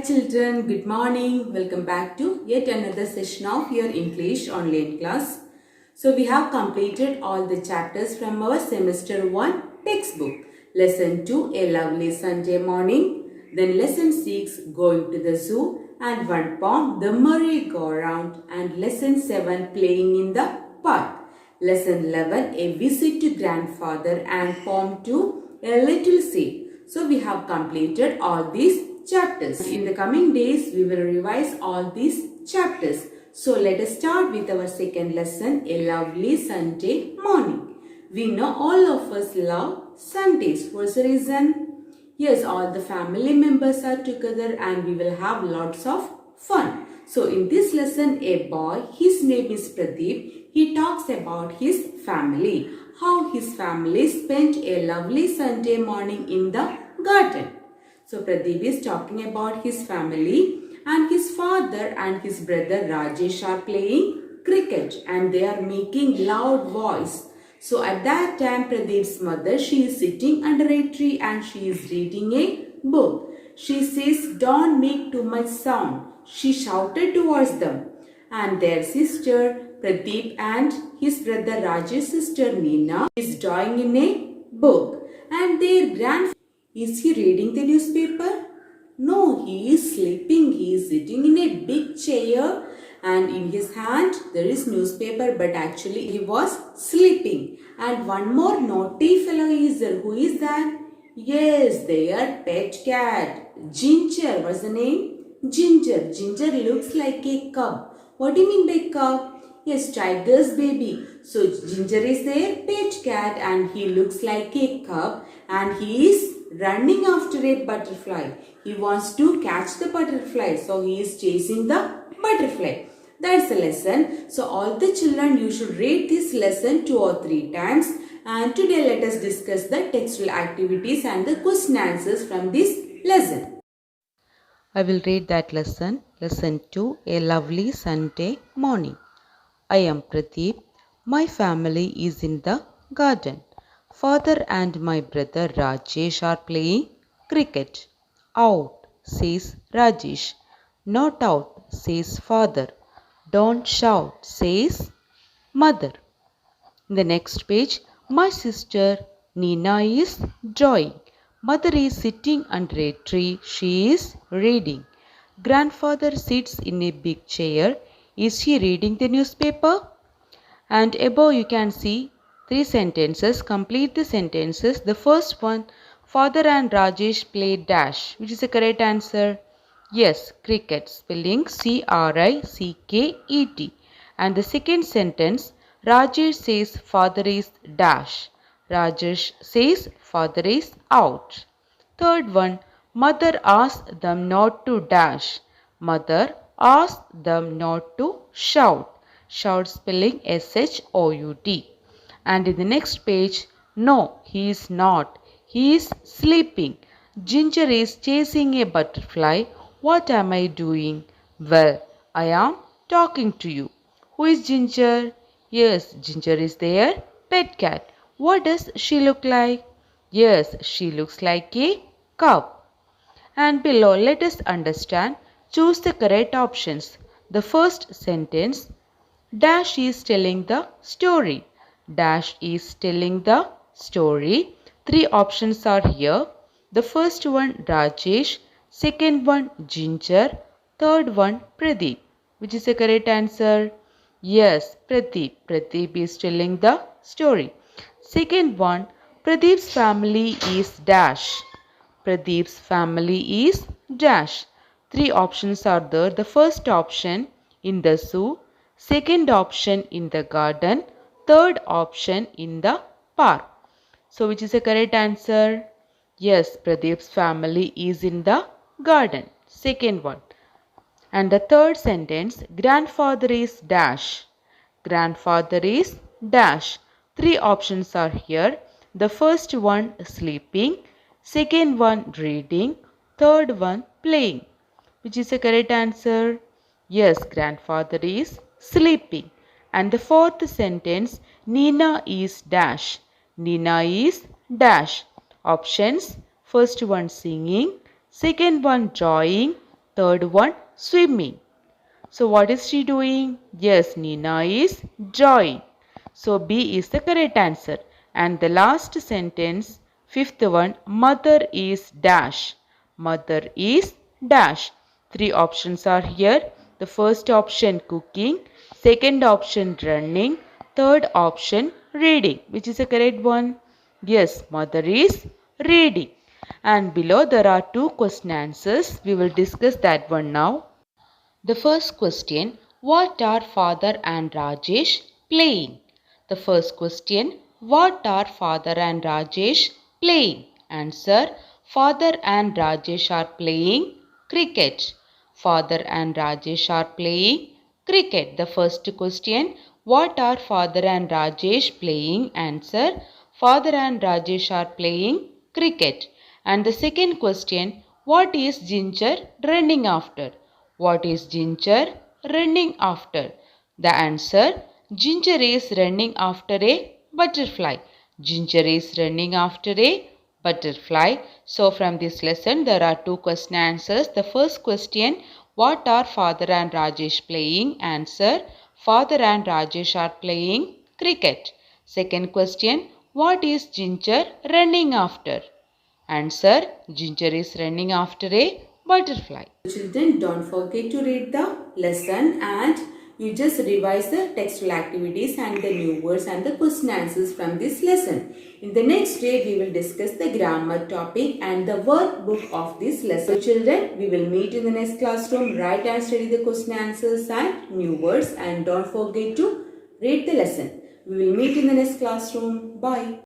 children, good morning. Welcome back to yet another session of your English online class. So we have completed all the chapters from our semester 1 textbook. Lesson 2, A Lovely Sunday Morning. Then lesson 6, Going to the Zoo. And one poem, The Merry-Go-Round. And lesson 7, Playing in the Park. Lesson 11, A Visit to Grandfather. And poem 2, A Little Seed. So we have completed all these chapters. In the coming days, we will revise all these chapters. So let us start with our second lesson, A Lovely Sunday Morning. We know all of us love Sundays. What's the reason? Yes, all the family members are together and we will have lots of fun. So in this lesson, a boy, his name is Pradeep, he talks about his family. How his family spent a lovely Sunday morning in the garden. So Pradeep is talking about his family, and his father and his brother Rajesh are playing cricket and they are making loud voice. So at that time Pradeep's mother, she is sitting under a tree and she is reading a book. She says, "Don't make too much sound," she shouted towards them. And their sister Pradeep and his brother Rajesh's sister Neena is drawing in a book. And their grandfather, is he reading the newspaper? No, he is sleeping. He is sitting in a big chair and in his hand there is newspaper, but actually he was sleeping. And one more naughty fellow is there. Who is that? Yes, their pet cat, Ginger. What's the name? Ginger. Ginger looks like a cub. What do you mean by cub? Yes, tiger's baby. So Ginger is their pet cat and he looks like a cub and he is running after a butterfly. He wants to catch the butterfly. So he is chasing the butterfly. That's the lesson. So all the children, you should read this lesson 2 or 3 times. And today let us discuss the textual activities and the question answers from this lesson. I will read that lesson. Lesson 2, A Lovely Sunday Morning. I am Pradeep. My family is in the garden. Father and my brother Rajesh are playing cricket. Out, says Rajesh. Not out, says father. Don't shout, says mother. In the next page, my sister Neena is drawing. Mother is sitting under a tree. She is reading. Grandfather sits in a big chair. Is he reading the newspaper? And above you can see 3 sentences. Complete the sentences. The first one, Father and Rajesh play dash. Which is the correct answer? Yes, cricket. Spelling C-R-I-C-K-E-T. And the second sentence, Rajesh says father is dash. Rajesh says father is out. Third one, mother asks them not to dash. Mother asks them not to shout. Shout spelling S-H-O-U-T. And in the next page, no, he is not. He is sleeping. Ginger is chasing a butterfly. What am I doing? Well, I am talking to you. Who is Ginger? Yes, Ginger is their pet cat. What does she look like? Yes, she looks like a cub. And below, let us understand. Choose the correct options. The first sentence, dash is telling the story. Dash is telling the story. 3 options are here. The first one, Rajesh. Second one, Ginger. Third one, Pradeep. Which is the correct answer? Yes, Pradeep. Pradeep is telling the story. Second one, Pradeep's family is dash. Pradeep's family is dash. 3 options are there. The first option, in the zoo. Second option, in the garden. Third option, in the park. So which is the correct answer? Yes, Pradeep's family is in the garden. Second one. And the third sentence, grandfather is dash. Grandfather is dash. 3 options are here. The first one, sleeping. Second one, reading. Third one, playing. Which is the correct answer? Yes, grandfather is sleeping. And the fourth sentence, Neena is dash. Neena is dash. Options, first one singing, second one drawing, Third one, swimming. So what is she doing? Yes, Nina is drawing. So B is the correct answer. And the last sentence, fifth one, mother is dash. Mother is dash. Three options are here. The first option cooking, second option running, third option reading. Which is the correct one? Yes, mother is reading. And below there are two question answers. We will discuss that one now. The first question, what are father and Rajesh playing? The first question, what are father and Rajesh playing? Answer, father and Rajesh are playing cricket. Father and Rajesh are playing cricket. The first question, what are father and Rajesh playing? Answer, father and Rajesh are playing cricket. And the second question, what is Ginger running after? What is Ginger running after? The answer, Ginger is running after a butterfly. Ginger is running after a butterfly. So from this lesson there are two question answers. The first question, what are father and Rajesh playing? Answer, father and Rajesh are playing cricket. Second question, what is Ginger running after? Answer, Ginger is running after a butterfly. Children, don't forget to read the lesson and you just revise the textual activities and the new words and the question answers from this lesson. In the next day, we will discuss the grammar topic and the workbook of this lesson. So children, we will meet in the next classroom. Write and study the question answers and new words and don't forget to read the lesson. We will meet in the next classroom. Bye.